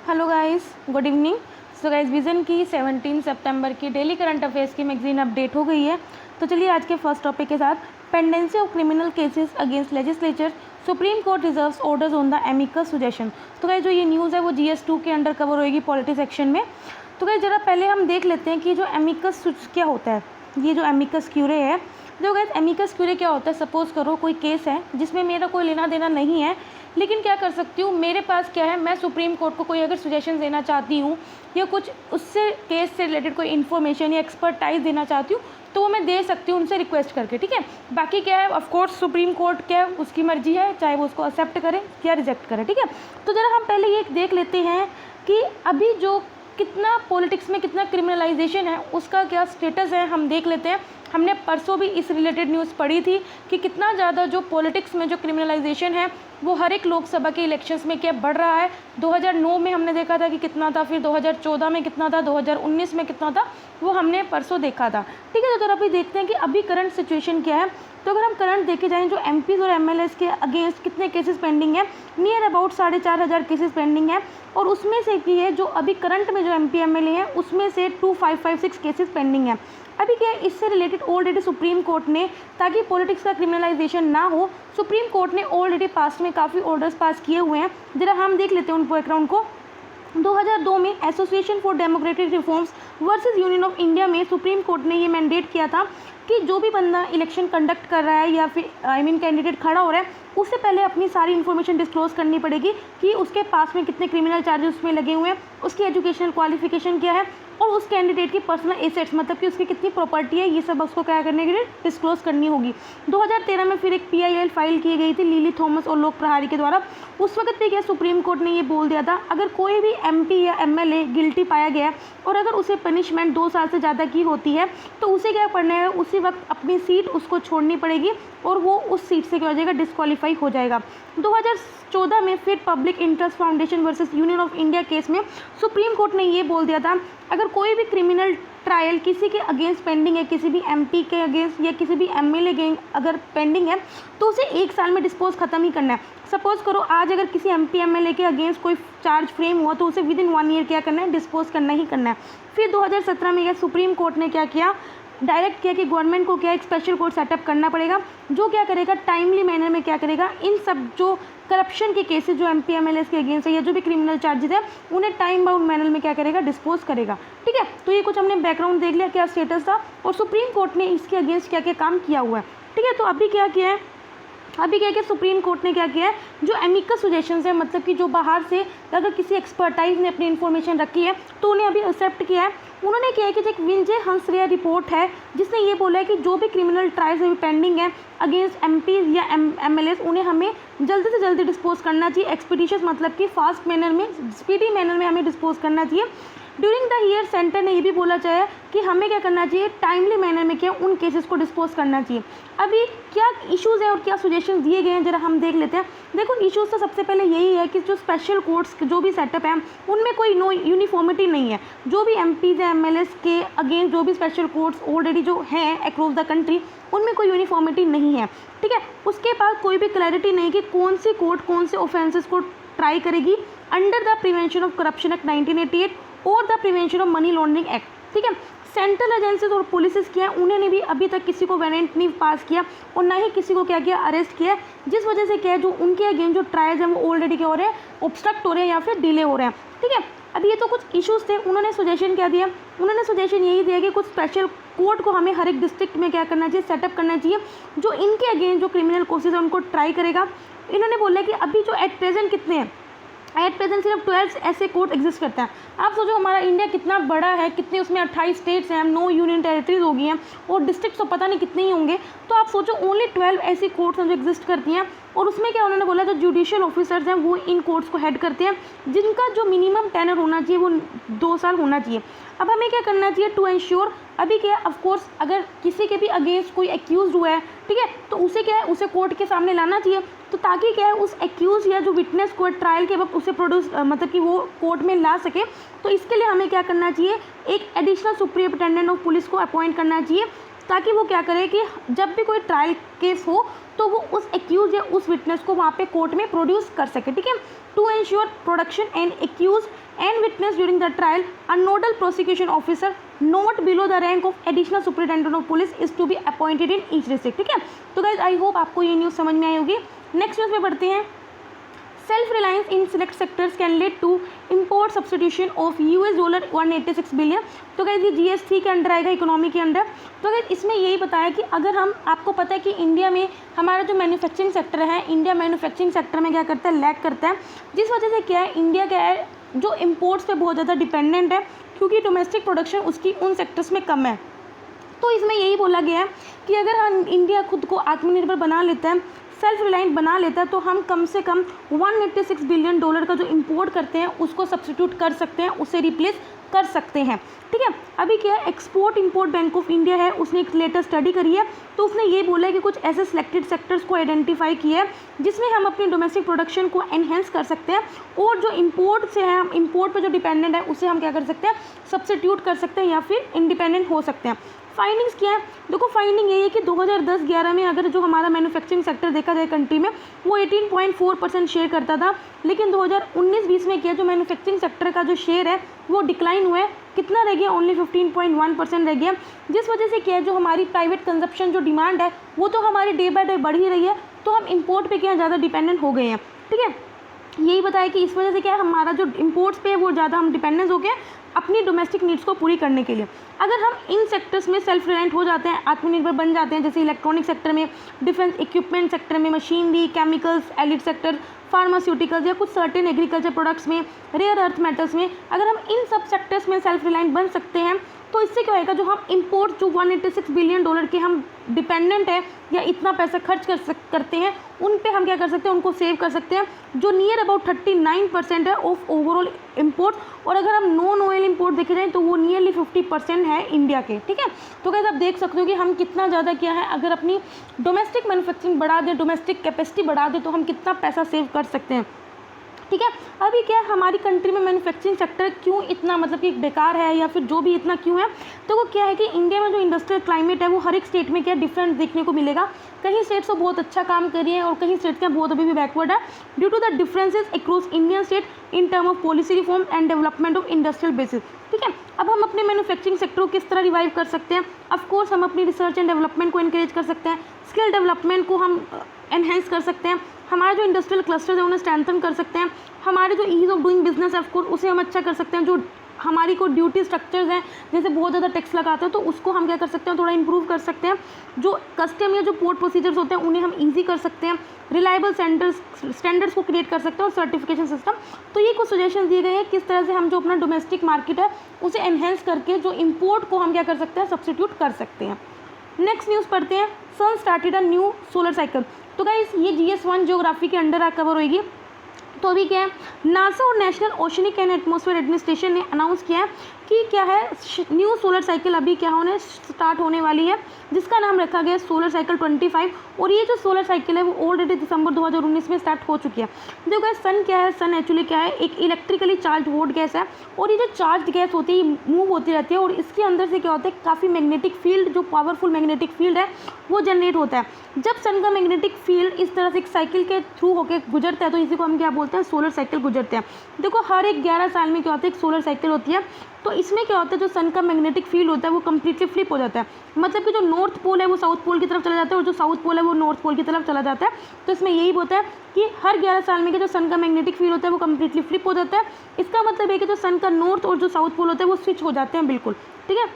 Hello guys, good evening. So guys, vision की 17 सितंबर की daily current affairs की magazine update हो गई है। तो चलिए आज के फर्स्ट टॉपिक के साथ, pendency of criminal cases against legislature, supreme court reserves orders on the amicus suggestion. तो गाइस जो ये न्यूज़ है वो GS2 के अंडर कवर होएगी पॉलिटी सेक्शन में। तो गाइस जरा पहले हम देख लेते हैं कि जो एमिकस क्या होता है। ये जो एमिकस क्यूरे है, जो गाइस एमिकस क्यूरे क्या होता है, सपोज करो कोई केस है जिसमें मेरा कोई लेना देना नहीं है, लेकिन क्या कर सकती हूँ, मेरे पास क्या है, मैं सुप्रीम कोर्ट को कोई अगर सजेशन देना चाहती हूँ या कुछ उससे केस से रिलेटेड कोई इन्फॉर्मेशन या एक्सपर्टाइज देना चाहती हूँ तो वो मैं दे सकती हूँ उनसे रिक्वेस्ट करके। ठीक है, बाकी क्या है, ऑफ कोर्स सुप्रीम कोर्ट क्या है, उसकी मर्जी है, चाहे वो उसको एक्सेप्ट करे या रिजेक्ट करे। ठीक है, तो ज़रा हम पहले ये देख लेते हैं कि अभी जो कितना पॉलिटिक्स में कितना क्रिमिनलाइजेशन है उसका क्या स्टेटस है, हम देख लेते हैं। हमने परसों भी इस रिलेटेड न्यूज़ पढ़ी थी कि कितना ज़्यादा जो पॉलिटिक्स में जो क्रिमिनलाइजेशन है वो हर एक लोकसभा के इलेक्शंस में क्या बढ़ रहा है। 2009 में हमने देखा था कि कितना था, फिर 2014 में कितना था, 2019 में कितना था, वो हमने परसों देखा था। ठीक है, तो अगर अभी देखते हैं कि अभी करंट सिचुएशन क्या है। तो अगर हम करंट देखे जाएँ, जो MPs और MLAs के अगेंस्ट कितने केसेस पेंडिंग है, नियर अबाउट 4,500 केसेस पेंडिंग है। और उसमें से की है जो अभी करंट में जो MP MLA हैं उसमें से 2556 केसेस पेंडिंग है। अभी क्या है, इससे रिलेटेड ऑलरेडी सुप्रीम कोर्ट ने, ताकि पॉलिटिक्स का क्रिमिनलाइजेशन ना हो, सुप्रीम कोर्ट ने ऑलरेडी पास्ट में काफ़ी ऑर्डर्स पास किए हुए हैं। जरा हम देख लेते हैं उन बैकग्राउंड को। 2002 में association for democratic reforms versus union of India में सुप्रीम कोर्ट ने ये मैंडेट किया था कि जो भी बंदा इलेक्शन कंडक्ट कर रहा है या फिर कैंडिडेट खड़ा हो रहा है, उससे पहले अपनी सारी इन्फॉर्मेशन डिस्क्लोज करनी पड़ेगी कि उसके पास में कितने क्रिमिनल चार्जेस उसमें लगे हुए हैं, उसकी एजुकेशनल क्वालिफिकेशन क्या है और उस कैंडिडेट की पर्सनल एसेट्स, मतलब कि उसकी कितनी प्रॉपर्टी है, ये सब उसको क्या करने के लिए डिस्क्लोज करनी होगी। 2013 में फिर एक PIL फाइल की गई थी लिली थॉमस और लोक प्रहारी के द्वारा। उस वक्त भी क्या सुप्रीम कोर्ट ने ये बोल दिया था, अगर कोई भी MP या MLA गिल्टी पाया गया है और अगर उसे पनिशमेंट 2 साल से ज़्यादा की होती है तो उसे क्या करना है, उसी वक्त अपनी सीट उसको छोड़नी पड़ेगी और वो उस सीट से क्या हो जाएगा, डिस्क्वालीफाई हो जाएगा। 2014 में फिर public interest foundation versus union of India case में सुप्रीम कोर्ट ने ये बोल दिया था, अगर कोई भी क्रिमिनल ट्रायल किसी के अगेंस्ट पेंडिंग है, किसी भी MP के अगेंस्ट या किसी भी MLA के अगर पेंडिंग है तो उसे 1 साल में डिस्पोज खत्म ही करना है। सपोज करो आज अगर किसी MP MLA के अगेंस्ट कोई चार्ज फ्रेम हुआ तो उसे विदिन 1 ईयर क्या करना है, डिस्पोज करना ही करना है। फिर 2017 में यह सुप्रीम कोर्ट ने क्या किया, डायरेक्ट किया कि गवर्नमेंट को क्या एक स्पेशल कोर्ट सेटअप करना पड़ेगा, जो क्या करेगा, टाइमली मैनर में क्या करेगा, इन सब जो करप्शन के केसेस जो MP MLA के अगेंस्ट है या जो भी क्रिमिनल चार्जेस है उन्हें टाइम बाउंड मैनर में क्या करेगा, डिस्पोज करेगा। ठीक है, तो ये कुछ हमने बैकग्राउंड देख लिया क्या स्टेटस था और सुप्रीम कोर्ट ने इसके अगेंस्ट क्या क्या काम किया हुआ है। ठीक है, तो अभी क्या किया है, अभी क्या सुप्रीम कोर्ट ने क्या किया है, जो एमिकस सजेशंस है, मतलब कि जो बाहर से अगर किसी एक्सपर्टाइज ने अपनी इन्फॉर्मेशन रखी है तो उन्हें अभी एक्सेप्ट किया है। उन्होंने क्या है कि एक विजय हंसराय रिपोर्ट है जिसने ये बोला है कि जो भी क्रिमिनल ट्रायल्स अभी पेंडिंग है अगेंस्ट MPs या MLAs, उन्हें हमें जल्दी से जल्दी डिस्पोज करना चाहिए, एक्सपीडिशियस मतलब कि फास्ट मैनर में, स्पीडी मैनर में हमें डिस्पोज करना चाहिए। ड्यूरिंग द ईयर सेंटर ने ये भी बोला चाहे कि हमें क्या करना चाहिए, टाइमली मैनर में क्या उन केसेस को डिस्पोज करना चाहिए। अभी क्या इश्यूज़ हैं और क्या सजेशन दिए गए हैं, जरा हम देख लेते हैं। देखो इश्यूज़ तो सबसे पहले यही है कि जो स्पेशल कोर्ट्स जो भी सेटअप है उनमें कोई नो यूनिफॉर्मिटी नहीं है। जो भी MPs या MLAs के अगेंस्ट जो भी स्पेशल कोर्ट्स ऑलरेडी जो हैं अक्रॉस द कंट्री, उनमें कोई यूनिफॉर्मिटी नहीं है। ठीक है, उसके बाद कोई भी क्लैरिटी नहीं कि कौन सी कोर्ट कौन से ऑफेंसेस को ट्राई करेगी under the prevention of corruption act 1988 और the prevention of money laundering act. ठीक है, सेंट्रल एजेंसीज और पुलिस किया उन्होंने भी अभी तक किसी को वारंट नहीं पास किया और ना ही किसी को क्या किया, अरेस्ट किया, जिस वजह से क्या है, जो उनके अगेंस्ट जो ट्रायल्स हैं वो ऑलरेडी क्या हो रहे हैं, ऑब्स्ट्रक्ट हो रहे हैं या फिर डिले हो रहे हैं। ठीक है, अभी ये तो कुछ इश्यूज़ थे। उन्होंने सजेशन क्या दिया, उन्होंने सजेशन यही दिया कि कुछ स्पेशल कोर्ट को हमें हर एक डिस्ट्रिक्ट में क्या करना चाहिए, सेटअप करना चाहिए, जो इनके अगेंस्ट जो क्रिमिनल केसेस है उनको ट्राई करेगा। इन्होंने बोला कि अभी जो एट प्रेजेंट कितने हैं, एट प्रेजेंट सिर्फ 12 ऐसे कोर्ट एग्जिस्ट करता है। आप सोचो हमारा इंडिया कितना बड़ा है, कितने उसमें 28 स्टेट्स हैं, 9 यूनियन टेरिटरीज हो गई हैं और डिस्ट्रिक्ट तो पता नहीं कितने ही होंगे। तो आप सोचो ओनली 12 ऐसी कोर्ट्स हैं जो एग्जिस्ट करती हैं और उसमें क्या उन्होंने बोला, जो जुडिशियल ऑफिसर्स हैं वो इन कोर्ट्स को हेड करते हैं, जिनका जो मिनिमम टेनर होना चाहिए वो 2 साल होना चाहिए। अब हमें क्या करना चाहिए टू एंश्योर, अभी क्या है, ऑफकोर्स अगर किसी के भी अगेंस्ट कोई एक्यूज हुआ है, ठीक है, तो उसे क्या है, उसे कोर्ट के सामने लाना चाहिए, तो ताकि क्या है उस एक्यूज या जो विटनेस को ट्रायल के वक्त उसे प्रोड्यूस मतलब कि वो कोर्ट में ला सके। तो इसके लिए हमें क्या करना चाहिए, एक एडिशनल सुप्रिटेंडेंट ऑफ पुलिस को अपॉइंट करना चाहिए, ताकि वो क्या करे कि जब भी कोई ट्रायल केस हो तो वो उस एक्यूज या उस विटनेस को वहाँ पे कोर्ट में प्रोड्यूस कर सके। ठीक है, to ensure production and accuse and witness during the trial, a nodal prosecution officer not below the rank of additional superintendent of police is to be appointed in each district। ठीक है, तो guys I hope आपको ये news समझ में आई होगी। Next news में पढ़ते हैं। Self reliance in select sectors can lead to import substitution of $186 billion. तो गाइज ये GS3 के अंडर आएगा, इकोनॉमी के अंडर। तो गाइज इसमें यही बताया कि अगर हम, आपको पता है कि इंडिया में हमारा जो मैन्युफैक्चरिंग सेक्टर है, इंडिया मैन्युफैक्चरिंग सेक्टर में क्या करता है, लैग करता है, जिस वजह से क्या है, इंडिया क्या है जो इम्पोर्ट्स पे बहुत ज़्यादा डिपेंडेंट है, क्योंकि डोमेस्टिक प्रोडक्शन उसकी उन सेक्टर्स में कम है। तो इसमें यही बोला गया है कि अगर हम इंडिया खुद को आत्मनिर्भर बना लेता है, सेल्फ रिलायंट बना लेता है, तो हम कम से कम $186 बिलियन का जो इंपोर्ट करते हैं उसको सब्स्टिट्यूट कर सकते हैं, उसे रिप्लेस कर सकते हैं। ठीक है, अभी क्या है, export import bank of India है, उसने एक लेटेस्ट स्टडी करी है, तो उसने ये बोला है कि कुछ ऐसे सिलेक्टेड सेक्टर्स को आइडेंटिफाई किया है जिसमें हम अपनी डोमेस्टिक प्रोडक्शन को एनहेंस कर सकते हैं, और जो इंपोर्ट से है, हम इंपोर्ट पे जो डिपेंडेंट है उसे हम क्या कर सकते हैं, सब्स्टिट्यूट कर सकते हैं या फिर इंडिपेंडेंट हो सकते हैं। फाइंडिंग्स क्या है, देखो फाइंडिंग यही है कि 2010-11 में अगर जो हमारा मैन्युफैक्चरिंग सेक्टर देखा जाए कंट्री में, वो 18.4% शेयर करता था, लेकिन 2019-20 में क्या, जो मैन्युफैक्चरिंग सेक्टर का जो शेयर है वो डिक्लाइन हुआ है, कितना रह गया, ओनली 15.1% रह गया, जिस वजह से क्या है, जो हमारी प्राइवेट कंजप्शन जो डिमांड है वो तो हमारी डे बाय डे बढ़ ही रही है, तो हम इंपोर्ट पे क्या ज़्यादा डिपेंडेंट हो गए हैं। ठीक है, यही बताया कि इस वजह से क्या है, हमारा जो इंपोर्ट्स पे है वो ज़्यादा हम डिपेंडेंस हो गए अपनी डोमेस्टिक नीड्स को पूरी करने के लिए। अगर हम इन सेक्टर्स में सेल्फ रिलायंट हो जाते हैं, आत्मनिर्भर बन जाते हैं, जैसे इलेक्ट्रॉनिक सेक्टर में, डिफेंस इक्विपमेंट सेक्टर में, मशीनरी, केमिकल्स, एलिड सेक्टर, फार्मास्यूटिकल्स या कुछ सर्टेन एग्रीकल्चर प्रोडक्ट्स में, रेयर अर्थ मेटल्स में, अगर हम इन सब सेक्टर्स में सेल्फ रिलायंट बन सकते हैं, तो इससे क्या होएगा, जो हम इंपोर्ट जो $186 बिलियन के हम डिपेंडेंट है या इतना पैसा खर्च करते हैं, उन पे हम क्या कर सकते हैं, उनको सेव कर सकते हैं, जो नियर अबाउट 39% है ऑफ ओवरऑल इंपोर्ट, और अगर हम नॉन ऑयल इंपोर्ट देखे जाए तो वो नियरली 50% है इंडिया के। ठीक है, तो गाइस आप देख सकते हो कि हम कितना ज़्यादा क्या है, अगर अपनी डोमेस्टिक मैन्युफैक्चरिंग बढ़ा दें, डोमेस्टिक कैपेसिटी बढ़ा दें, तो हम कितना पैसा सेव कर सकते हैं। ठीक है, अभी क्या है, हमारी कंट्री में मैन्युफैक्चरिंग सेक्टर क्यों इतना मतलब कि बेकार है या फिर जो भी इतना क्यों है, तो वो क्या है कि इंडिया में जो इंडस्ट्रियल क्लाइमेट है वो हर एक स्टेट में क्या डिफरेंट देखने को मिलेगा। कहीं स्टेट्स तो बहुत अच्छा काम कर रही है और कहीं स्टेट्स क्या बहुत अभी भी बैकवर्ड है, due to the differences across Indian state in term of policy reform and development of industrial basis. ठीक है, अब हम अपने मैन्युफैक्चरिंग सेक्टर को किस तरह रिवाइव कर सकते हैं, ऑफकोर्स हम अपनी रिसर्च एंड डेवलपमेंट को इनकरेज कर सकते हैं, स्किल डेवलपमेंट को हम एनहेंस कर सकते हैं, हमारे जो इंडस्ट्रियल क्लस्टर्स हैं उन्हें स्ट्रेंथन कर सकते हैं, हमारे जो ईज़ ऑफ डूइंग बिजनेस है ऑफकोर्स उसे हम अच्छा कर सकते हैं, जो हमारी को ड्यूटी स्ट्रक्चर्स हैं जैसे बहुत ज़्यादा टैक्स लगाते हैं तो उसको हम क्या कर सकते हैं, थोड़ा इंप्रूव कर सकते हैं, जो कस्टम या जो पोर्ट प्रोसीजर्स होते हैं उन्हें हम ईजी कर सकते हैं, रिलायबल स्टैंडर्ड्स को क्रिएट कर सकते हैं और सर्टिफिकेशन सिस्टम। तो ये कुछ सजेशन दिए गए हैं किस तरह से हम जो अपना डोमेस्टिक मार्केट है उसे एनहेंस करके जो इम्पोर्ट को हम क्या कर सकते हैं, सब्स्टिट्यूट कर सकते हैं। नेक्स्ट न्यूज़ पढ़ते हैं। Sun started a new solar cycle. तो गाइस ये GS1 ज्योग्राफी के अंडर कवर होगी। तो अभी क्या है, नासा और national oceanic and atmosphere administration ने अनाउंस किया है कि क्या है, न्यू सोलर साइकिल अभी क्या होने स्टार्ट होने वाली है, जिसका नाम रखा गया सोलर साइकिल 25। और ये जो सोलर साइकिल है वो ऑलरेडी दिसंबर 2019 में स्टार्ट हो चुकी है। देखो सन क्या है, सन एक्चुअली क्या है, एक इलेक्ट्रिकली चार्ज हॉट गैस है, और ये जो चार्ज गैस होती है मूव होती रहती है, और इसके अंदर से क्या होता है, काफ़ी मैग्नेटिक फील्ड, जो पावरफुल मैग्नेटिक फील्ड है वो जनरेट होता है। जब सन का मैग्नेटिक फील्ड इस तरह से एक साइकिल के थ्रू होकर गुजरता है तो इसी को हम क्या बोलते हैं, सोलर साइकिल गुजरते हैं। देखो हर एक 11 साल में क्या होता है, एक सोलर साइकिल होती है। तो इसमें क्या होता है, जो सन का मैग्नेटिक फील्ड होता है वो कम्प्लीटली फ्लिप हो जाता है, मतलब कि जो नॉर्थ पोल है वो साउथ पोल की तरफ चला जाता है और जो साउथ पोल है वो नॉर्थ पोल की तरफ चला जाता है। तो इसमें यही होता है कि हर 11 साल में जो सन का मैग्नेटिक फील्ड होता है वो कम्प्लीटली फ्लिप हो जाता है। इसका मतलब है कि जो सन का नॉर्थ और जो साउथ पोल होता है वो स्विच हो जाते हैं बिल्कुल। ठीक है,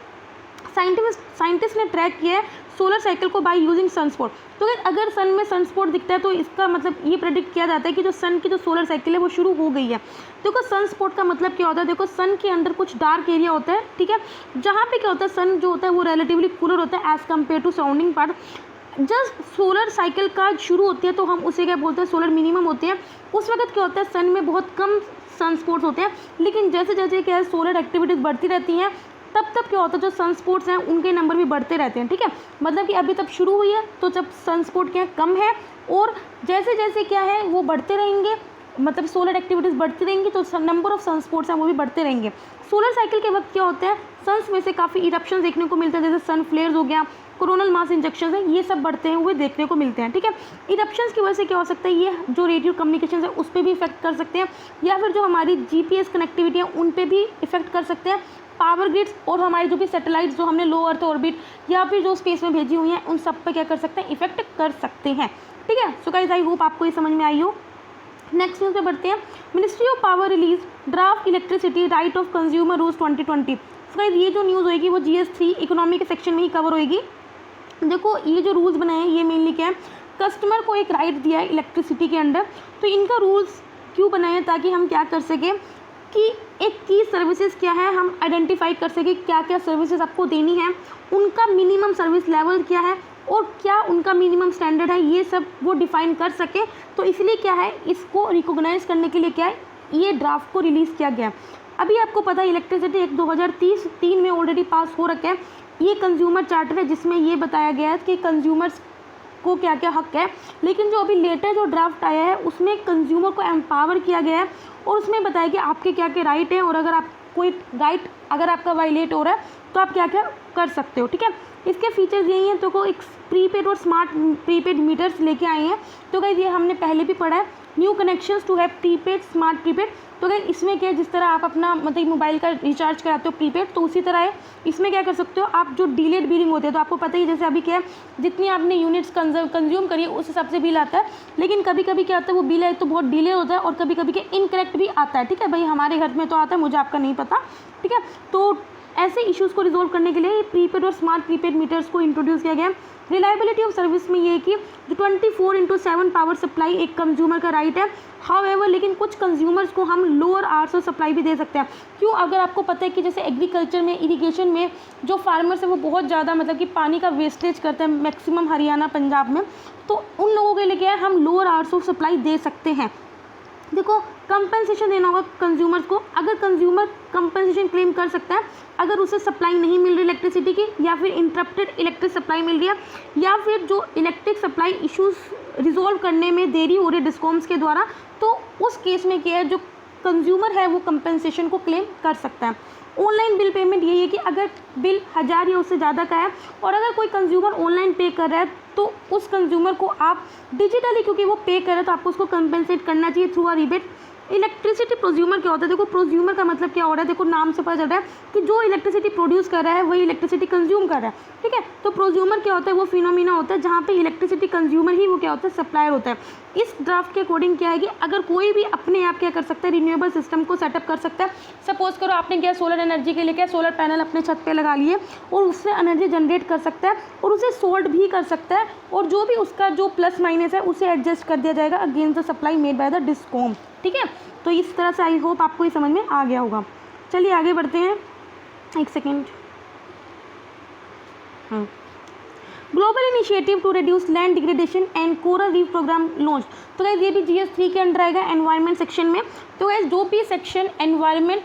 साइंटिस्ट ने ट्रैक किया है सोलर साइकिल को बाय यूजिंग सनस्पॉट। तो अगर सन में सनस्पॉट दिखता है तो इसका मतलब ये प्रेडिक्ट किया जाता है कि जो सन की जो सोलर साइकिल है वो शुरू हो गई है। देखो सनस्पॉट का मतलब क्या होता है, देखो सन के अंदर कुछ डार्क एरिया होता है, ठीक है, जहाँ पे क्या होता है, सन जो होता है वो रिलेटिवली कूलर होता है as compare to surrounding part. जब सोलर साइकिल का शुरू होती है तो हम उसे क्या बोलते हैं, सोलर मिनिमम होते हैं। उस वक्त क्या होता है, सन में बहुत कम सनस्पॉट्स होते हैं, लेकिन जैसे जैसे क्या है सोलर एक्टिविटीज़ बढ़ती रहती हैं तब क्या होता है, जो सनस्पॉट्स हैं उनके नंबर भी बढ़ते रहते हैं। ठीक है, मतलब कि अभी तब शुरू हुई है तो जब सनस्पॉट क्या कम है, और जैसे जैसे क्या है वो बढ़ते रहेंगे मतलब सोलर एक्टिविटीज़ बढ़ती रहेंगी तो नंबर ऑफ सनस्पॉट्स हैं वो भी बढ़ते रहेंगे। सोलर साइकिल के वक्त क्या होता है, सन्स में से काफ़ी इरप्शन देखने को मिलते हैं, जैसे सन फ्लेयर्स हो गया, कोरोनल मास इंजेक्शन है, ये सब बढ़ते हुए देखने को मिलते हैं। ठीक है, इरप्शंस की वजह से क्या हो सकता है, ये जो रेडियो कम्युनिकेशन है उस पर भी इफेक्ट कर सकते हैं, या फिर जो हमारी GPS कनेक्टिविटी है उन पर भी इफेक्ट कर सकते हैं। पावर ग्रिड्स और हमारी जो भी सैटेलाइट्स जो हमने लो अर्थ ऑर्बिट या फिर जो स्पेस में भेजी हुई हैं उन सब पे क्या कर सकते हैं, इफेक्ट कर सकते हैं। ठीक है, सो गाइस आई होप आपको ये समझ में आई हो। नेक्स्ट न्यूज़ पे बढ़ते हैं। Ministry of power release draft electricity right of consumer rules 2020। So guys ये जो न्यूज़ होगी वो GS3 इकोनॉमी के सेक्शन में ही कवर होगी। देखो ये जो रूल्स बनाए हैं ये मेनली क्या है, कस्टमर को एक राइट दिया है इलेक्ट्रिसिटी के अंडर। तो इनका रूल्स क्यों बनाए हैं, ताकि हम क्या कर सकें कि एक की सर्विसेज क्या है हम आइडेंटिफाई कर सकें, क्या क्या सर्विसेज आपको देनी है, उनका मिनिमम सर्विस लेवल क्या है और क्या उनका मिनिमम स्टैंडर्ड है, ये सब वो डिफाइन कर सके। तो इसलिए क्या है, इसको रिकॉग्नाइज करने के लिए क्या है, ये ड्राफ्ट को रिलीज़ किया गया। अभी आपको पता है इलेक्ट्रिसिटी एक्ट 2003 में ऑलरेडी पास हो रखा है। ये कंज्यूमर चार्टर है जिसमें ये बताया गया है कि कंज्यूमर्स को क्या क्या हक है, लेकिन जो अभी लेटर जो ड्राफ्ट आया है उसमें कंज्यूमर को एम्पावर किया गया है और उसमें बताया कि आपके क्या क्या राइट हैं और अगर आप कोई राइट अगर आपका वायलेट हो रहा है तो आप क्या क्या कर सकते हो। ठीक है, इसके फीचर्स यही हैं। तो को एक प्रीपेड और स्मार्ट प्रीपेड मीटर्स लेके आए हैं। तो गाइस ये हमने पहले भी पढ़ा है, new connections to have prepaid smart prepaid. तो गाइस इसमें क्या है, जिस तरह आप अपना मतलब मोबाइल का रिचार्ज कराते हो प्रीपेड, तो उसी तरह है इसमें क्या कर सकते हो आप, जो डिलेड बिलिंग होते हैं तो आपको पता ही जैसे अभी क्या है, जितनी आपने यूनिट्स कंज्यूम करी है उस हिसाब से बिल आता है। लेकिन कभी कभी क्या होता है वो बिल है तो बहुत डिले होता है और कभी कभी क्या इनकरेक्ट भी आता है। ठीक है भाई, हमारे घर में तो आता है, मुझे आपका नहीं पता। ठीक है, तो ऐसे इश्यूज़ को रिजोल्व करने के लिए प्रीपेड और स्मार्ट प्रीपेड मीटर्स को इंट्रोड्यूस किया गया। रिलायबिलिटी ऑफ सर्विस में ये है कि 24/7 पावर सप्लाई एक कंज्यूमर का राइट है। हाउएवर लेकिन कुछ कंज्यूमर्स को हम लोअर आवर्स ऑफ सप्लाई भी दे सकते हैं। क्यों, अगर आपको पता है कि जैसे एग्रीकल्चर में इरिगेशन में जो फार्मर्स है वो बहुत ज़्यादा मतलब कि पानी का वेस्टेज करते हैं मैक्सिमम हरियाणा पंजाब में, तो उन लोगों के लिए क्या है हम लोअर आवर्स ऑफ सप्लाई दे सकते हैं। देखो कंपनसेशन देना होगा कंज्यूमर्स को। अगर कंज्यूमर कंपनसेशन क्लेम कर सकता है अगर उसे सप्लाई नहीं मिल रही इलेक्ट्रिसिटी की, या फिर इंटरप्टेड इलेक्ट्रिक सप्लाई मिल रही है, या फिर जो इलेक्ट्रिक सप्लाई इश्यूज रिजोल्व करने में देरी हो रही है डिस्कॉम्स के द्वारा, तो उस केस में क्या है जो कंज्यूमर है वो कंपनसेशन को क्लेम कर सकता है। ऑनलाइन बिल पेमेंट यही है कि अगर बिल 1000 या उससे ज़्यादा का है और अगर कोई कंज्यूमर ऑनलाइन पे कर रहा है तो उस कंज्यूमर को आप डिजिटली, क्योंकि वो पे कर रहा है तो आपको उसको कंपेंसेट करना चाहिए through a rebate. Electricity prosumer क्या होता है, देखो प्रोज्यूमर का मतलब क्या हो रहा है, देखो नाम से पता चल रहा है कि जो इलेक्ट्रिसिटी प्रोड्यूस कर रहा है वही इलेक्ट्रिसिटी कंज्यूम कर रहा है। ठीक है, तो प्रोज्यूमर क्या होता है, वो फिनोमिना होता है जहाँ पे इलेक्ट्रिसिटी कंज्यूमर ही वो क्या होता है, सप्लायर होता है। इस ड्राफ्ट के अकॉर्डिंग क्या है कि अगर कोई भी अपने आप क्या कर सकता है, रिन्यूएबल सिस्टम को सेटअप कर सकता है। सपोज करो आपने क्या सोलर एनर्जी के लिए क्या सोलर पैनल अपने छत पे लगा लिए और उससे एनर्जी जनरेट कर सकता है और उसे सोल्ड भी कर सकता है, और जो भी उसका जो प्लस माइनस है उसे एडजस्ट कर दिया जाएगा against the supply made by the discom. ठीक है, तो इस तरह से आई होप आपको ये समझ में आ गया होगा। चलिए आगे बढ़ते हैं, एक second. Global initiative to reduce land degradation and coral reef program launch. तो गाइस ये भी GS3 के अंडर आएगा एनवायरनमेंट सेक्शन में। तो गाइस जो भी section environment,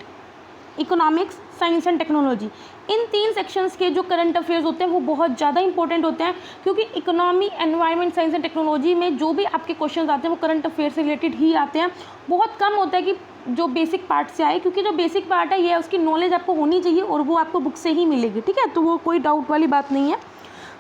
economics, science and technology, in 3 sections के जो करंट अफेयर्स होते हैं वो बहुत ज़्यादा इंपॉर्टेंट होते हैं, क्योंकि economy, environment, science and technology में जो भी आपके क्वेश्चंस आते हैं वो करंट अफेयर से रिलेटेड ही आते हैं। बहुत कम होता है कि जो बेसिक पार्ट से आए, क्योंकि जो बेसिक पार्ट है ये उसकी नॉलेज आपको होनी चाहिए और वो आपको बुक से ही मिलेगी। ठीक है, तो वो कोई डाउट वाली बात नहीं है।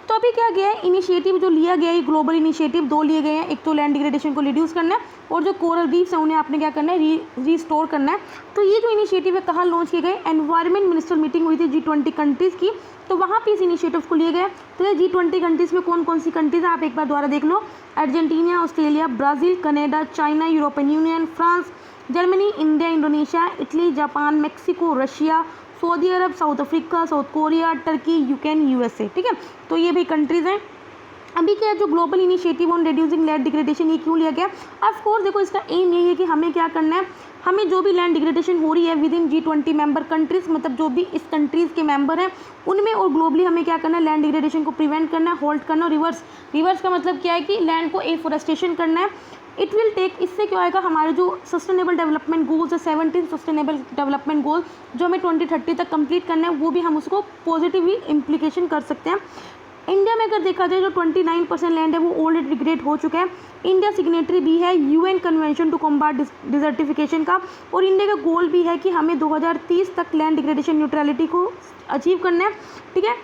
तो अभी क्या गया है, इनिशिएटिव जो लिया गया है ग्लोबल इनिशिएटिव 2 लिए गए हैं। एक तो लैंड डिग्रेडेशन को रिड्यूस करना है और जो कोरल रीफ्स हैं उन्हें आपने क्या करना है, रिस्टोर करना है। तो ये जो इनिशिएटिव है कहाँ लॉन्च किए गए, एनवायरनमेंट मिनिस्टर मीटिंग हुई थी G20 कंट्रीज़ की, तो वहाँ पे इस इनिशिएटिव को लिए गए। तो ये G20 कंट्रीज़ में कौन कौन सी कंट्रीज़ है आप एक बार दोबारा देख लो, Argentina, Australia, Brazil, Canada, China, European Union, France, Germany, India, Indonesia, Italy, Japan, Mexico, Russia, Saudi Arab, South Africa, South Korea, Turkey, Ukraine, USA। ठीक है, तो ये भी कंट्रीज़ हैं। अभी क्या है जो global initiative on reducing land degradation ये क्यों लिया गया, ऑफ कोर्स देखो इसका एम यही है कि हमें क्या करना है, हमें जो भी लैंड डिग्रेडेशन हो रही है with in G20 member countries, मतलब जो भी इस कंट्रीज़ के मेंबर हैं उनमें और ग्लोबली हमें क्या करना है, लैंड डिग्रेडेशन को प्रिवेंट करना है, होल्ड करना, रिवर्स का मतलब क्या है कि लैंड को एफोरेस्टेशन करना है। इट विल टेक, इससे क्या होएगा, हमारे जो सस्टेनेबल डेवलपमेंट गोल्स है 17 सस्टेनेबल डेवलपमेंट गोल जो हमें 2030 तक कंप्लीट करना है, वो भी हम उसको पॉजिटिवली इम्प्लीकेशन कर सकते हैं। इंडिया में अगर देखा जाए जो 29% लैंड है वो ऑलरेडी डिग्रेड हो चुका है। इंडिया सिग्नेटरी भी है UN convention to combat desertification का, और इंडिया का गोल भी है कि हमें 2030 तक लैंड डिग्रेडेशन न्यूट्रलिटी को अचीव करना है। ठीक है,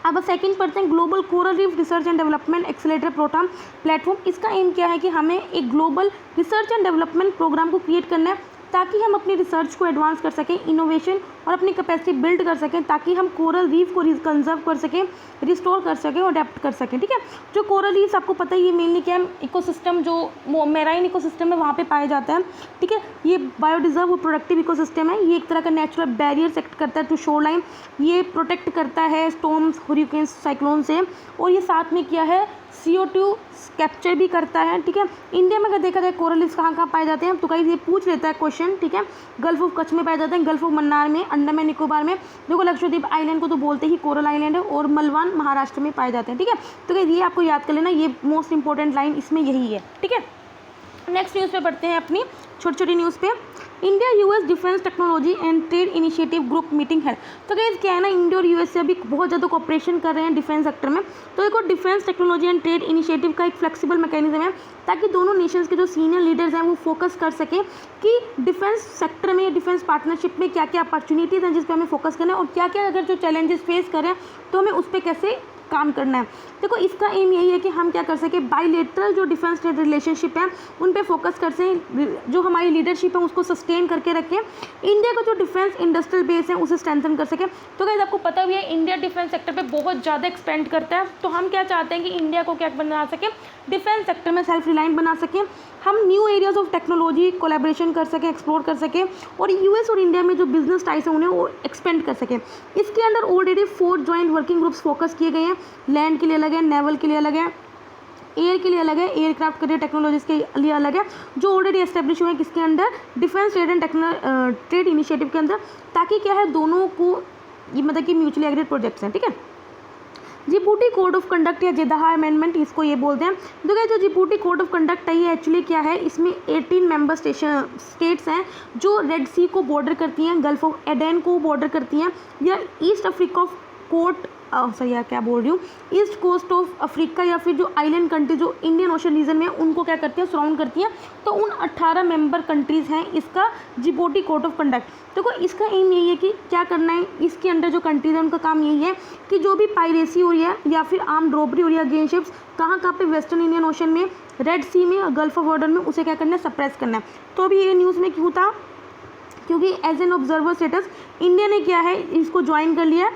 अब सेकंड पढ़ते हैं global coral reef research and development accelerator program platform. इसका एम क्या है कि हमें एक global research and development program को क्रिएट करना है ताकि हम अपनी रिसर्च को एडवांस कर सकें, इनोवेशन और अपनी कैपेसिटी बिल्ड कर सकें, ताकि हम कोरल रीफ को कंजर्व कर सकें, रिस्टोर कर सकें और अडेप्ट कर सकें। ठीक है, जो कोरल रीफ्स आपको पता है ये मेनली क्या है, इकोसिस्टम जो मेराइन इकोसिस्टम है वहाँ पे पाया जाता है। ठीक है, ये बायोडिजर्व और प्रोडक्टिव इकोसिस्टम है। ये एक तरह का नेचुरल बैरियर एक्ट करता है टू शोर लाइन, ये प्रोटेक्ट करता है स्टॉर्म्स, हरिकेन्स, साइक्लोन से, और ये साथ में क्या है CO2 कैप्चर भी करता है। ठीक है, इंडिया में अगर देखा जाए कोरल रीफ्स कहाँ कहाँ पाए जाते हैं तो कहीं ये पूछ लेता है क्वेश्चन। ठीक है, गल्फ ऑफ कच्छ में पाए जाते हैं, गल्फ ऑफ मन्नार में, अंडमान निकोबार में, देखो लक्षद्वीप आइलैंड को तो बोलते ही कोरल आइलैंड है, और मलवान महाराष्ट्र में पाए जाते हैं। ठीक है, तो कहीं ये आपको याद कर लेना, ये मोस्ट इंपॉर्टेंट लाइन इसमें यही है। ठीक है, नेक्स्ट न्यूज़ पे पढ़ते हैं अपनी छोटी छोटी न्यूज़ पे। India US defence technology and trade initiative group meeting है। तो गाइस क्या है ना, इंडिया और यूएस से अभी बहुत ज़्यादा कोऑपरेशन कर रहे हैं डिफेंस सेक्टर में। तो देखो defence technology and trade initiative का एक फ्लेक्सिबल मैकेनिज्म है ताकि दोनों नेशंस के जो सीनियर लीडर्स हैं वो फोकस कर सकें कि डिफेंस सेक्टर में, डिफेंस पार्टनरशिप में क्या क्या अपॉर्चुनिटीज़ हैं जिस पर हमें फोकस करना है, और क्या क्या अगर जो चैलेंजेस फेस कर रहे हैं तो हमें उस पर कैसे काम करना है। देखो इसका एम यही है कि हम क्या कर सकें, बायलैटरल जो डिफेंस ट्रेड रिलेशनशिप है उन पे फोकस कर सकें, जो हमारी लीडरशिप है उसको सस्टेन करके रखें, इंडिया का जो डिफेंस इंडस्ट्रियल बेस है उसे स्ट्रेंथन कर सकें। तो गाइस आपको पता भी है इंडिया डिफेंस सेक्टर पे बहुत ज़्यादा एक्सपेंड करता है, तो हम क्या चाहते हैं कि इंडिया को क्या बना सकें, डिफेंस सेक्टर में सेल्फ रिलायंट बना सकें, हम new areas of technology collaboration कर सकें, एक्सप्लोर कर सकें, और यूएस और इंडिया में जो बिजनेस टाइज हैं उन्हें वो एक्सपेंड कर सकें। इसके under already 4 joint working groups focus किए गए हैं, लैंड के लिए अलग है, नेवल के लिए अलग है, एयर के लिए अलग है, एयरक्राफ्ट करियर टेक्नोलॉजीज के लिए अलग है, जो ऑलरेडी एस्टेब्लिश हुए हैं किसके under, defence trade and trade initiative के अंदर, ताकि क्या है दोनों को ये मतलब कि म्यूचुअली एग्रीड प्रोजेक्ट्स हैं। ठीक है, जिबूटी कोड ऑफ कंडक्ट या जेदाहा अमेंडमेंट इसको ये बोलते हैं। तो क्या जो जिबूटी कोड ऑफ कंडक्ट है ये एक्चुअली क्या है, इसमें 18 मेंबर स्टेट्स हैं जो रेड सी को बॉर्डर करती हैं, गल्फ ऑफ एडेन को बॉर्डर करती हैं, या ईस्ट अफ्रीका ऑफ कोट सही है क्या बोल रही हूँ, ईस्ट कोस्ट ऑफ अफ्रीका या फिर जो आइलैंड कंट्री जो इंडियन ओशन रीजन में उनको क्या करती हैं, सराउंड करती हैं। तो उन 18 मेंबर कंट्रीज़ हैं इसका जिबूटी कोड ऑफ कंडक्ट। देखो इसका एम यही है कि क्या करना है, इसके अंडर जो कंट्रीज हैं उनका काम यही है कि जो भी पायरेसी हो रही है या फिर आर्म्ड रॉबरी हो रही है अगेंस्ट शिप्स कहाँ पे, वेस्टर्न इंडियन ओशन में, रेड सी में और गल्फ ऑफ एडन में, उसे क्या करना है, सप्रेस करना है। तो अभी ये न्यूज़ में क्यों था, क्योंकि as an observer status India ने क्या है इसको ज्वाइन कर लिया।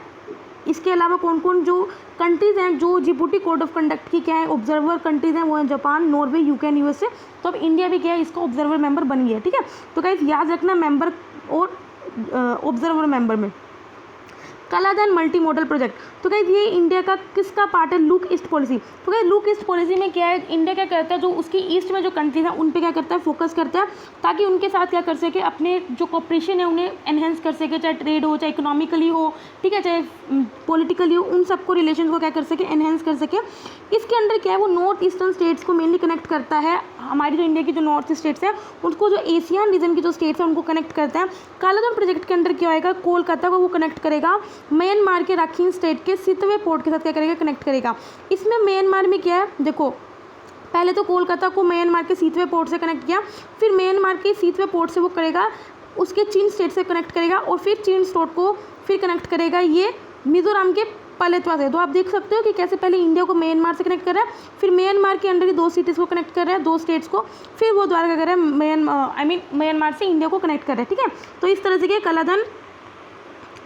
इसके अलावा कौन कौन जो कंट्रीज़ हैं जो जिबूटी कोड ऑफ कंडक्ट की क्या है ऑब्जर्वर कंट्रीज़ हैं वो हैं Japan, Norway, UK and USA. तो अब इंडिया भी क्या है इसका ऑब्जर्वर मेंबर बन गया। ठीक है, तो गाइस याद रखना मेंबर और ऑब्जर्वर मेंबर में कालाधन मल्टी मॉडल प्रोजेक्ट। तो गाइस ये इंडिया का किसका पार्ट है, लुक ईस्ट पॉलिसी। तो गाइस लुक ईस्ट पॉलिसी में क्या है, इंडिया क्या करता है जो उसकी ईस्ट में जो कंट्रीज हैं उन पे क्या करता है, फोकस करता है, ताकि उनके साथ क्या कर सके, अपने जो कॉपरेशन है उन्हें एनहेंस कर सके, चाहे ट्रेड हो, चाहे इकोनॉमिकली हो, ठीक है, चाहे पॉलिटिकली हो, उन सबको रिलेशन को क्या कर सके, एनहेंस कर सके। इसके अंडर क्या है वो नॉर्थ ईस्टर्न स्टेट्स को मेनली कनेक्ट करता है, हमारी जो इंडिया की जो नॉर्थ स्टेट्स हैं उनको जो एशियन रीजन की जो स्टेट्स हैं उनको कनेक्ट करता है। कालाधन प्रोजेक्ट के अंदर क्या होएगा, कोलकाता को वो कनेक्ट करेगा म्यांमार के राखीन स्टेट के सितवे पोर्ट के साथ क्या करेगा, कनेक्ट करेगा। इसमें म्यांमार में क्या है, देखो पहले तो कोलकाता को म्यांमार के सीतवे पोर्ट से कनेक्ट किया, फिर म्यांमार के सीतवे पोर्ट से वो करेगा उसके चीन स्टेट से कनेक्ट करेगा, और फिर चीन स्टेट को फिर कनेक्ट करेगा ये मिजोरम के पलेतवा से। तो आप देख सकते हो कि कैसे पहले इंडिया को म्यांमार से कनेक्ट कर रहा है, फिर म्यांमार के अंडर 2 सिटीज़ को कनेक्ट कर रहा है, 2 स्टेट्स को, फिर वो द्वारा क्या कर रहा है म्यांमार से इंडिया को कनेक्ट कर रहा है। ठीक है, तो इस तरह से क्या कालाधन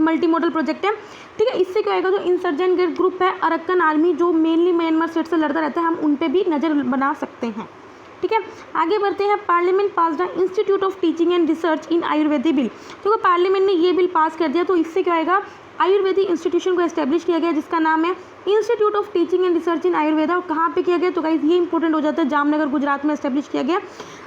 मल्टी मॉडल प्रोजेक्ट है। ठीक है, इससे क्या होगा, जो इंसर्जेंट ग्रुप है अरक्कन आर्मी जो मेनली म्यांमार स्टेट से लड़ता रहता है, हम उन पे भी नज़र बना सकते हैं। ठीक है, आगे बढ़ते हैं। Parliament pass the institute of teaching and research in Ayurvedic bill. तो पार्लियामेंट ने ये बिल पास कर दिया, तो इससे क्या होगा, आयुर्वेदिक इंस्टीट्यूशन को एस्टेब्लिश किया गया जिसका नाम है institute of teaching and research इन आयुर्वेदा। और कहाँ पे किया गया, तो गाइस ये इंपॉर्टेंट हो जाता है, जामनगर गुजरात में एस्टेब्लिश किया गया।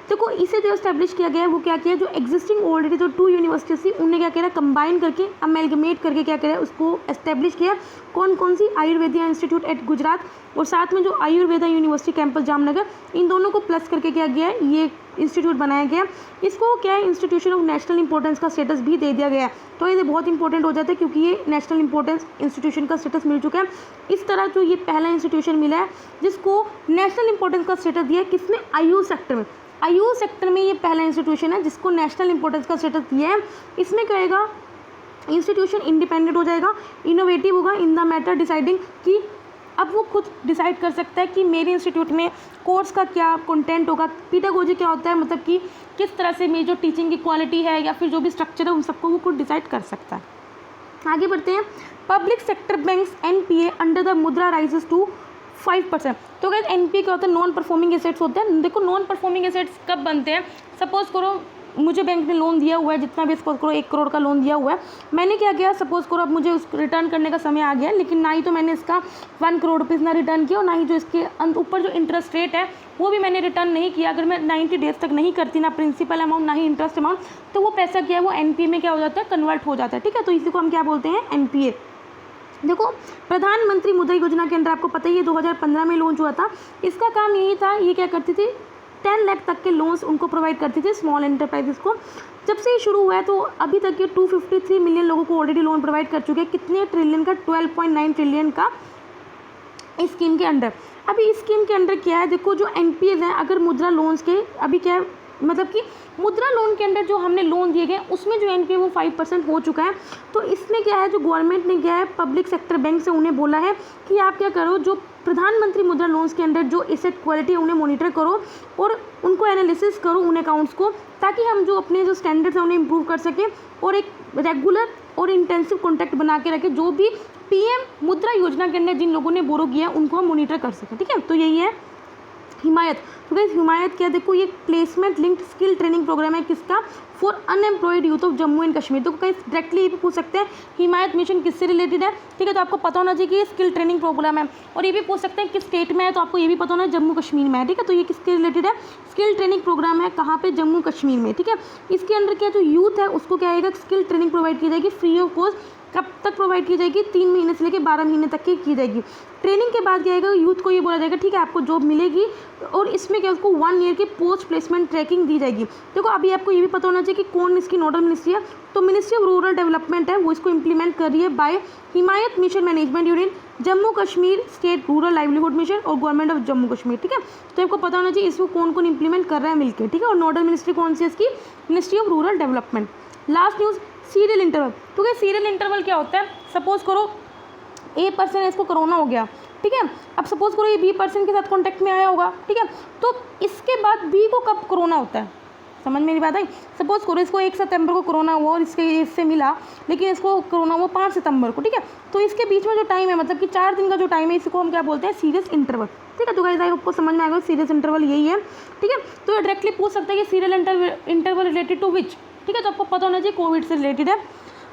देखो इसे जो एस्टेब्लिश किया गया है वो क्या किया, जो एग्जिस्टिंग ऑलरेडी जो 2 यूनिवर्सिटीज थी उन्हें क्या करा, कंबाइन करके अमेलगमेट करके क्या करा, उसको एस्टेब्लिश किया। कौन कौन सी, आयुर्वेदिया इंस्टीट्यूट एट गुजरात और साथ में जो आयुर्वेदा यूनिवर्सिटी कैंपस जामनगर, इन दोनों को प्लस करके क्या गया, ये इंस्टीट्यूट बनाया गया। इसको क्या है, इंस्टीट्यूशन ऑफ नेशनल इंपॉर्टेंस का स्टेटस भी दे दिया गया है। तो ये बहुत इंपॉर्टेंट हो जाता है क्योंकि ये नेशनल इंपॉर्टेंस इंस्टीट्यूशन का स्टेटस मिल चुका है। इस तरह जो ये पहला इंस्टीट्यूशन मिला है जिसको नेशनल इंपॉर्टेंस का स्टेटस दिया है, किसने, आयुष सेक्टर में। आयुष सेक्टर में ये पहला इंस्टीट्यूशन है जिसको नेशनल इंपॉर्टेंस का स्टेटस दिया है। इसमें क्या होगा, इंस्टीट्यूशन इंडिपेंडेंट हो जाएगा, इनोवेटिव होगा इन द मैटर डिसाइडिंग, कि अब वो खुद डिसाइड कर सकता है कि मेरे इंस्टीट्यूट में कोर्स का क्या कंटेंट होगा, पीडागोजी क्या होता है, मतलब कि किस तरह से मेरी जो टीचिंग की क्वालिटी है या फिर जो भी स्ट्रक्चर है उन सबको वो खुद डिसाइड कर सकता है। आगे बढ़ते हैं। Public sector banks NPA under the मुद्रा राइजेस टू 5%। तो गाइस एनपीए क्या होता है, नॉन परफॉर्मिंग एसेट्स होते हैं। देखो नॉन परफॉर्मिंग एसेट्स कब बनते हैं, सपोज करो मुझे बैंक ने लोन दिया हुआ है, जितना भी सपोज करो 1 करोड़ का लोन दिया हुआ है, मैंने क्या किया, सपोज करो अब मुझे उसको रिटर्न करने का समय आ गया, लेकिन ना ही तो मैंने इसका 1 करोड़ रुपीज़ ना रिटर्न किया और ना ही जो इसके ऊपर जो इंटरेस्ट रेट है वो भी मैंने रिटर्न नहीं किया। अगर मैं 90 डेज तक नहीं करती, ना प्रिंसिपल अमाउंट ना ही इंटरेस्ट अमाउंट, तो वो पैसा क्या है, वो एनपीए में क्या हो जाता है, कन्वर्ट हो जाता है। ठीक है, तो इसी को हम क्या बोलते हैं, एनपीए। देखो प्रधानमंत्री मुद्रा योजना के अंदर आपको पता ही है 2015 में लॉन्च हुआ था। इसका काम यही था, ये क्या करती थी, 10 लाख तक के लोन्स उनको प्रोवाइड करती थी स्मॉल एंटरप्राइजेस को। जब से ये शुरू हुआ है तो अभी तक ये 253 मिलियन लोगों को ऑलरेडी लोन प्रोवाइड कर चुके हैं। कितने ट्रिलियन का, 12.9 ट्रिलियन का इस स्कीम के अंडर। अभी इस स्कीम के अंडर क्या है, देखो जो एनपीएस हैं, अगर मुद्रा लोन्स के अभी क्या है, मतलब कि मुद्रा लोन के अंदर जो हमने लोन दिए गए उसमें जो एनपीए वो 5% हो चुका है। तो इसमें क्या है, जो गवर्नमेंट ने क्या है, पब्लिक सेक्टर बैंक से उन्हें बोला है कि आप क्या करो, जो प्रधानमंत्री मुद्रा लोन्स के अंदर जो एसेट क्वालिटी है उन्हें मॉनिटर करो और उनको एनालिसिस करो उन अकाउंट्स को, ताकि हम जो अपने जो स्टैंडर्ड्स हैं उन्हें इम्प्रूव कर सकें और एक रेगुलर और इंटेंसिव कॉन्टैक्ट बना के रखें, जो भी पीएम मुद्रा योजना के अंदर जिन लोगों ने बोरो किया उनको हम मॉनिटर कर सकें। ठीक है, तो यही है हिमायत। तो गाइस हिमायत क्या, देखो ये placement linked skill training program है, किसका, for unemployed youth of Jammu and Kashmir. तो गाइस डायरेक्टली ये भी पूछ सकते हैं हिमायत मिशन किससे रिलेटेड है। ठीक है, तो आपको पता होना चाहिए कि ये स्किल ट्रेनिंग प्रोग्राम है। और ये भी पूछ सकते हैं किस स्टेट में है, तो आपको ये भी पता होना है जम्मू कश्मीर में है। ठीक है, तो ये किसके रिलेटेड है, स्किल ट्रेनिंग प्रोग्राम है, कहाँ पे, जम्मू कश्मीर में। ठीक है, इसके अंदर क्या जो यूथ है उसको क्या आएगा, स्किल ट्रेनिंग प्रोवाइड की जाएगी फ्री ऑफ कॉस्ट। कब तक प्रोवाइड की जाएगी, 3 महीने से लेकर 12 महीने तक की जाएगी। ट्रेनिंग के बाद क्या आएगा, यूथ को ये बोला जाएगा ठीक है आपको जॉब मिलेगी और इसमें क्या उसको 1 ईयर की पोस्ट प्लेसमेंट ट्रैकिंग दी जाएगी। देखो अभी आपको ये भी पता होना चाहिए कि कौन इसकी नोडल मिनिस्ट्री है, तो मिनिस्ट्री ऑफ रूरल डेवलपमेंट है, वो इसको इंप्लीमेंट कर रही है by Himayat mission management unit, Jammu Kashmir state rural livelihood mission और गवर्नमेंट ऑफ जम्मू कश्मीर। ठीक है, तो आपको पता होना चाहिए इसको कौन कौन इंप्लीमेंट कर रहा है मिलकर। ठीक है, और नोडल मिनिस्ट्री कौन सी है इसकी, ministry of rural development. Last news, serial interval. तो क्या सीरियल इंटरवल क्या होता है, सपोज करो ए पर्सन है, इसको कोरोना हो गया। ठीक है, अब सपोज करो ये बी पर्सन के साथ कॉन्टैक्ट में आया होगा। ठीक है, तो इसके बाद बी को कब कोरोना होता है, समझ मेरी बात आई। सपोज करो इसको 1 सितंबर को कोरोना हुआ और इससे मिला, लेकिन इसको कोरोना हुआ 5 सितंबर को। ठीक है, तो इसके बीच में जो टाइम है, मतलब कि 4 दिन का जो टाइम है, इसको हम क्या बोलते हैं, सीरियस इंटरवल। ठीक है, तो गाइस आपको समझ में आएगा सीरियस इंटरवल यही है। ठीक है, तो ये डायरेक्टली पूछ सकते हैं कि सीरियल इंटरवल रिलेटेड टू विच। ठीक है, तो आपको पता होना चाहिए कोविड से रिलेटेड है।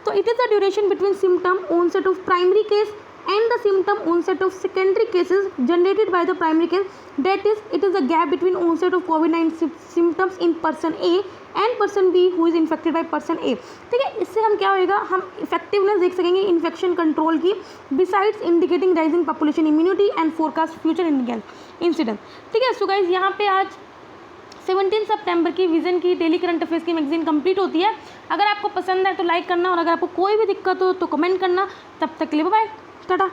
तो it is the duration between symptom onset of primary case and the symptom onset of secondary cases generated by the primary case, that is it is the gap between onset of COVID-19 symptoms in person A and person B who is infected by person A। ठीक है, इससे हम क्या होएगा, हम effectiveness देख सकेंगे infection control की, besides indicating rising population immunity and forecast future incident. ठीक है, सो गाइस यहाँ पे आज 17 सितंबर की विजन की डेली करंट अफेयर्स की मैगजीन कंप्लीट होती है। अगर आपको पसंद है तो लाइक करना और अगर आपको कोई भी दिक्कत हो तो कमेंट करना। तब तक के लिए बाय, टाटा।